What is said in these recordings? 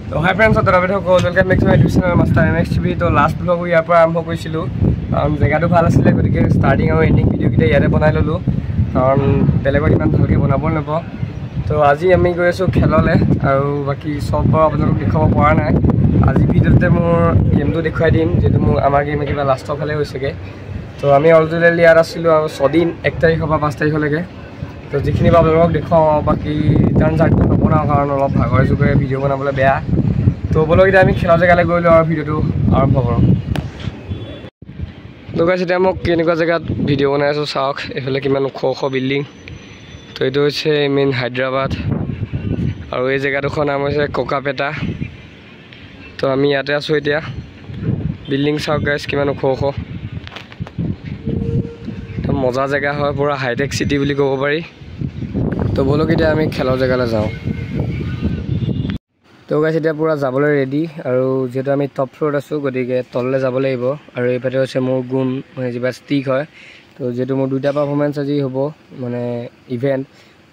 তো হাই ফ্ৰেণ্ডছ তৰাবেদ সকল welcome back to my YouTube channel master MX TV তো লাষ্ট ব্লগ ইয়াৰ পৰা আৰম্ভ কৰিছিলোঁ কাৰণ জেগাটো ভাল আছিলে গতিকে ষ্টাৰ্টিং আৰু এণ্ডিং ভিডিঅ'কেইটা ইয়াতে বনাই ল'লোঁ কাৰণ বেলেগত ইমান ভালকৈ বনাব নাপাওঁ তো আজি আমি গৈ আছোঁ খেললৈ আৰু বাকী চব বাৰু আপোনালোকক দেখুৱাব পৰা নাই আজি ভিডিঅ'তে মোৰ গেমটো দেখুৱাই দিম যিহেতু মোৰ আমাৰ গেম কিবা লাষ্টৰ ফালে হৈছেগৈ তো আমি অলৰেডি ইয়াত আছিলোঁ আৰু 6 দিন 1 তাৰিখৰ পৰা 5 তাৰিখলৈকে তো যিখিনি আপোনালোকক দেখুৱাওঁ বাকী ৰিটাৰ্ণ চাৰ্টটো নবনাওঁ কাৰণ অলপ ভাগৰে যুগৰে ভিডিঅ' বনাবলৈ বেয়া তো বলক এতিয়া আমি খেলৰ জেগালৈ গৈ লওঁ আৰু ভিডিঅ'টো আৰম্ভ কৰোঁ তো গাইছ এতিয়া মোক কেনেকুৱা জেগাত ভিডিঅ' বনাই আছোঁ চাওক এইফালে কিমান ওখ ওখ বিল্ডিং তো এইটো হৈছে মেইন হায়দৰাবাদ আৰু এই জেগাডোখৰ নাম হৈছে কোকাপেটা তো আমি ইয়াতে আছোঁ এতিয়া বিল্ডিং চাওক গাইছ কিমান ওখ ওখ তো মজা জেগা হয় পুৰা হাইটেক চিটি বুলি ক'ব পাৰি তো বলক এতিয়া আমি খেলৰ জেগালৈ যাওঁ তো গাইছ এতিয়া পুৰা যাবলৈ ৰেডি আৰু যেহেতু আমি টপ ফ্ল'ৰত আছোঁ গতিকে তললৈ যাব লাগিব আৰু এইফালে হৈছে মোৰ গুণ মানে যিবা ষ্টিক হয় তো যেহেতু মোৰ দুটা পাৰফৰ্মেঞ্চ আজি হ'ব মানে ইভেণ্ট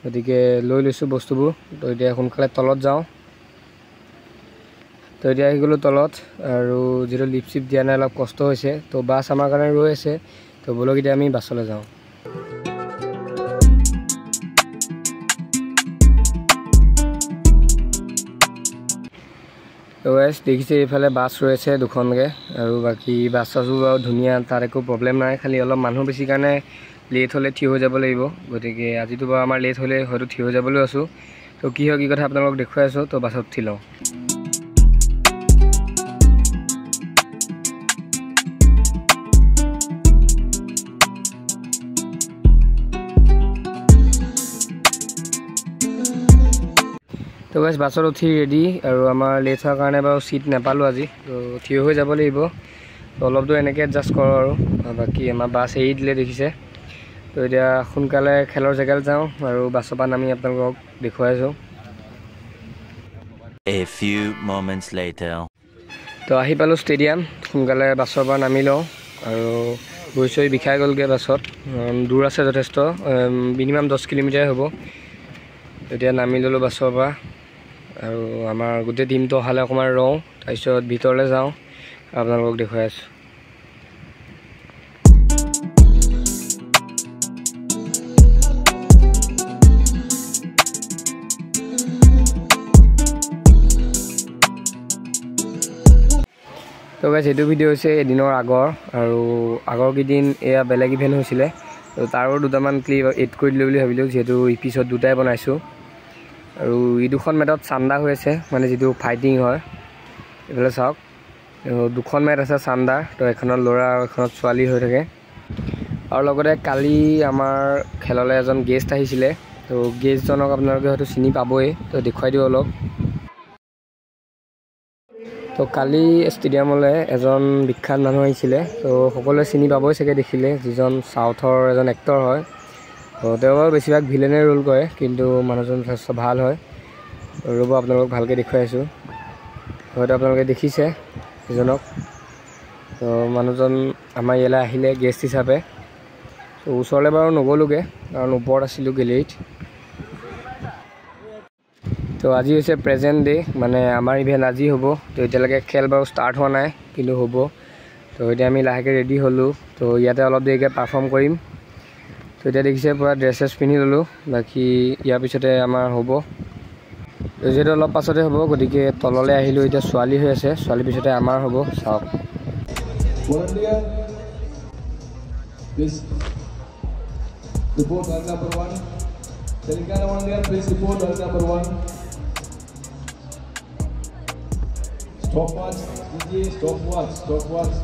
গতিকে লৈ লৈছোঁ বস্তুবোৰ তো এতিয়া সোনকালে তলত যাওঁ তো এতিয়া আহি গ'লোঁ তলত আৰু যিহেতু লিপ চিপ দিয়া নাই অলপ কষ্ট হৈছে তো বাছ আমাৰ কাৰণে ৰৈ আছে তো বলক এতিয়া আমি বাছলৈ যাওঁ তো গাইছ দেখিছে এইফালে বাছ ৰৈ আছে দুখনকৈ আৰু বাকী বাছ চাছো বাৰু ধুনীয়া তাত একো প্ৰব্লেম নাই খালি অলপ মানুহ বেছি কাৰণে লেট হ'লে থিয় হৈ যাব লাগিব গতিকে আজিতো বাৰু আমাৰ লেট হ'লে হয়তো থিয় হৈ যাবলৈ আছোঁ তো কি হয় কি কথা আপোনালোকক দেখুৱাই আছোঁ তো বাছত উঠি লওঁ তো গাইছ বাছত উঠি ৰেডি আৰু আমাৰ লেট হোৱাৰ কাৰণে বাৰু চিট নাপালোঁ আজি তো থিয় হৈ যাব লাগিব তো অলপ দূৰ এনেকৈ এডজাষ্ট কৰোঁ আৰু বাকী আমাৰ বাছ এৰি দিলে দেখিছে তো এতিয়া সোনকালে খেলৰ জেগালৈ যাওঁ আৰু বাছৰ পৰা নামি আপোনালোকক দেখুৱাই আছোঁ তো আহি পালোঁ ষ্টেডিয়াম সোনকালে বাছৰ পৰা নামি লওঁ আৰু ভৰি চৰি বিষাই গ'লগৈ বাছত দূৰ আছে যথেষ্ট মিনিমাম 10 কিলোমিটাৰ হ'ব এতিয়া নামি ল'লোঁ বাছৰ পৰা আৰু আমাৰ গোটেই টিমটো অহালে অকণমান ৰওঁ তাৰপিছত ভিতৰলৈ যাওঁ আপোনালোকক দেখুৱাই আছোঁ তো গাইছ এইটো ভিডিঅ' হৈছে এদিনৰ আগৰ আৰু আগৰ কেইদিন এয়া বেলেগ ইভেণ্ট হৈছিলে তো তাৰো দুটামান ক্লিপ এড কৰি দিলোঁ বুলি ভাবিলোঁ যিহেতু এপিছড দুটাই বনাইছোঁ আৰু এই দুখন মেটত চান্দা হৈ আছে মানে যিটো ফাইটিং হয় এইফালে চাওক দুখন মেট আছে চান্দাৰ তো এখনত ল'ৰা আৰু এখনত ছোৱালী হৈ থাকে আৰু লগতে কালি আমাৰ খেললৈ এজন গেষ্ট আহিছিলে তো গেষ্টজনক আপোনালোকে হয়তো চিনি পাবই তো দেখুৱাই দিওঁ অলপ তো কালি ষ্টেডিয়ামলৈ এজন বিখ্যাত মানুহ আহিছিলে তো সকলোৱে চিনি পাবই চাগে দেখিলে যিজন চাউথৰ এজন এক্টৰ হয় তো তেওঁ বাৰু বেছিভাগ ভিলেনে ৰোল কৰে কিন্তু মানুহজন যথেষ্ট ভাল হয় ৰ'ব আপোনালোকক ভালকৈ দেখুৱাই আছোঁ হয়তো আপোনালোকে দেখিছে এজনক তো মানুহজন আমাৰ ইয়ালৈ আহিলে গেষ্ট হিচাপে তো ওচৰলৈ বাৰু নগ'লোগৈ কাৰণ ওপৰত আছিলোঁ গেলেৰীত তো আজি হৈছে প্ৰেজেণ্ট ডে মানে আমাৰ ইভেণ্ট আজি হ'ব তো এতিয়ালৈকে খেল বাৰু ষ্টাৰ্ট হোৱা নাই কিন্তু হ'ব তো এতিয়া আমি লাহেকৈ ৰেডি হ'লোঁ তো ইয়াতে অলপ দেৰিকৈ পাৰফৰ্ম কৰিম তো এতিয়া দেখিছে পূৰা ড্ৰেছ পিন্ধি ল'লোঁ বাকী ইয়াৰ পিছতে আমাৰ হ'ব তো যিহেতু অলপ পাছতে হ'ব গতিকে তললৈ আহিলোঁ এতিয়া ছোৱালী হৈ আছে ছোৱালীৰ পিছতে আমাৰ হ'ব চাওক Stopwatch, DJ, stopwatch.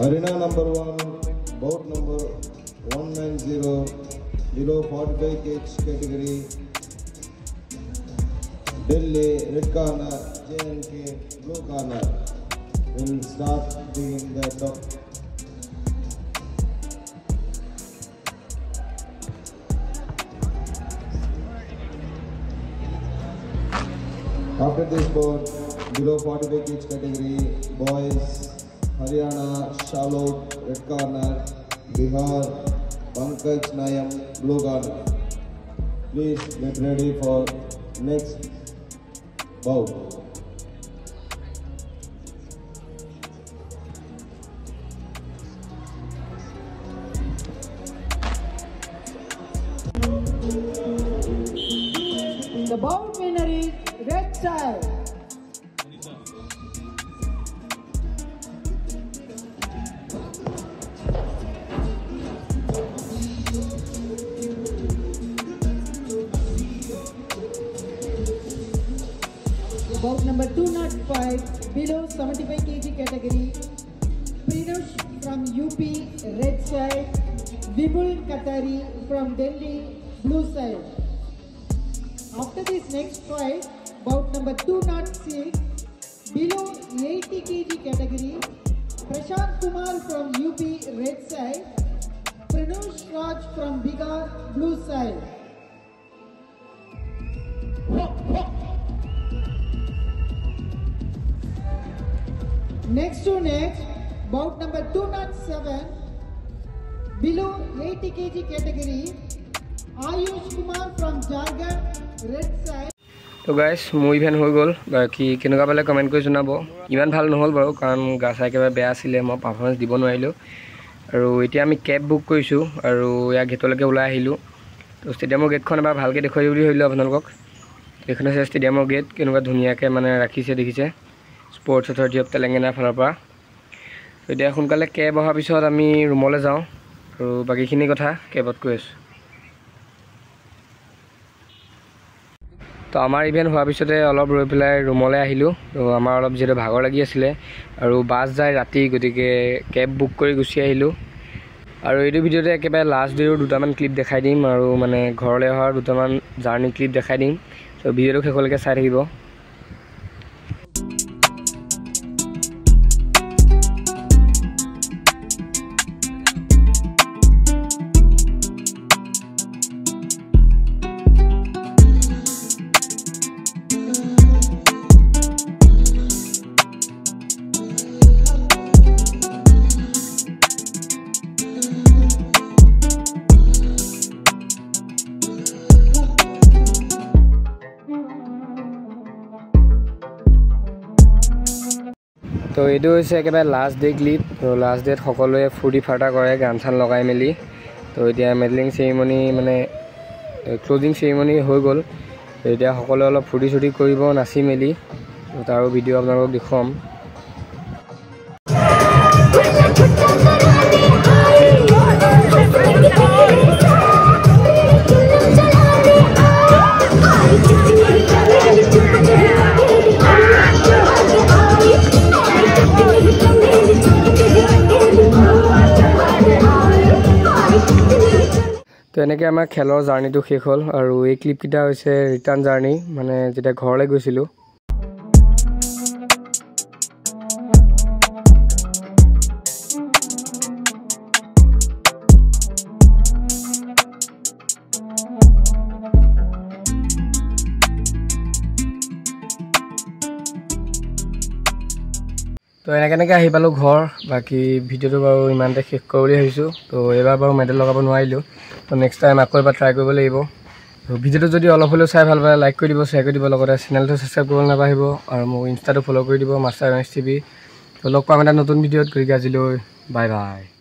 Arena number 1, bout number 190, below 45 kg category. Delhi, red corner, JNK, blue corner. We'll start doing the top After this bout, below 45 kg category, boys, Haryana, Shalot, red corner, Bihar, Pankaj Nayam, blue corner. Please get ready for next bout. The bout winner is red side. Bout number 205 below 75 kg category. Prinush from UP red side. Vibul Katari from Delhi blue side. After this next fight, bout number 206 below 80 kg category. Prashant Kumar from UP red side. Pranush Raj from Bihar blue side. Next to next, bout number 207 below 80 kg category. Ayush Kumar from Jharkhand red side. তো guys মোৰ event হৈ গ'ল বাকী কেনেকুৱা পালে comment কৰি জনাব ইমান ভাল নহ'ল বাৰু কাৰণ গা চা একেবাৰে বেয়া আছিলে মই পাৰফৰ্মেঞ্চ দিব নোৱাৰিলোঁ আৰু এতিয়া আমি কেব বুক কৰিছোঁ আৰু ইয়াৰ গেটলৈকে ওলাই আহিলোঁ তো ষ্টেডিয়ামৰ গেটখন এবাৰ ভালকৈ দেখুৱাই বুলি ভাবিলোঁ আপোনালোকক এইখন হৈছে ষ্টেডিয়ামৰ গেট কেনেকুৱা ধুনীয়াকৈ মানে ৰাখিছে দেখিছে স্পৰ্টছ অথৰিটি অফ তেলেংগানাৰ ফালৰ পৰা এতিয়া সোনকালে কেব অহাৰ পিছত আমি ৰুমলৈ যাওঁ আৰু বাকীখিনি কথা কেবত কৈ আছোঁ তো আমাৰ ইভেণ্ট হোৱাৰ পিছতে অলপ ৰৈ পেলাই ৰুমলৈ আহিলোঁ তো আমাৰ অলপ যিহেতু ভাগৰ লাগি আছিলে আৰু বাছ যায় ৰাতি গতিকে কেব বুক কৰি গুচি আহিলোঁ আৰু এইটো ভিডিঅ'তে একেবাৰে লাষ্ট ডে'ৰ দুটামান ক্লিপ দেখাই দিম আৰু মানে ঘৰলৈ অহাৰ দুটামান জাৰ্ণি ক্লিপ দেখাই দিম তো ভিডিঅ'টো শেষলৈকে চাই থাকিব তো এইটো হৈছে একেবাৰে লাষ্ট ডে ক্লিপ তো লাষ্ট ডেত সকলোৱে ফূৰ্তি ফাৰ্তা কৰে গান চান লগাই মেলি তো এতিয়া মেডেলিং চেৰিমনি মানে ক্লজিং চেৰিমনি হৈ গ'ল এতিয়া সকলোৱে অলপ ফূৰ্তি চূৰ্তি কৰিব নাচি মেলি তাৰো ভিডিঅ' আপোনালোকক দেখুৱাম তো এনেকৈ আমাৰ খেলৰ জাৰ্ণিটো শেষ হ'ল আৰু এই ক্লিপকেইটা হৈছে ৰিটাৰ্ণ জাৰ্ণি মানে যেতিয়া ঘৰলৈ গৈছিলোঁ তো এনেকৈ আহি পালোঁ ঘৰ বাকী ভিডিঅ'টো বাৰু ইমানতে শেষ কৰোঁ বুলি ভাবিছোঁ তো এইবাৰ বাৰু মেডেল লগাব নোৱাৰিলোঁ তো নেক্সট টাইম আকৌ এবাৰ ট্ৰাই কৰিব লাগিব তো ভিডিঅ'টো যদি অলপ হ'লেও চাই ভাল পায় লাইক কৰি দিব শ্বেয়াৰ কৰি দিব লগতে চেনেলটো ছাবস্ক্ৰাইব কৰিবলৈ নাপাহৰিব আৰু মোক ইনষ্টাটো ফ'ল' কৰি দিব মাষ্টাৰ এম এছ টিভি তো লগ পাম এটা নতুন ভিডিঅ'ত গতিকে আজিলৈ বাই বাই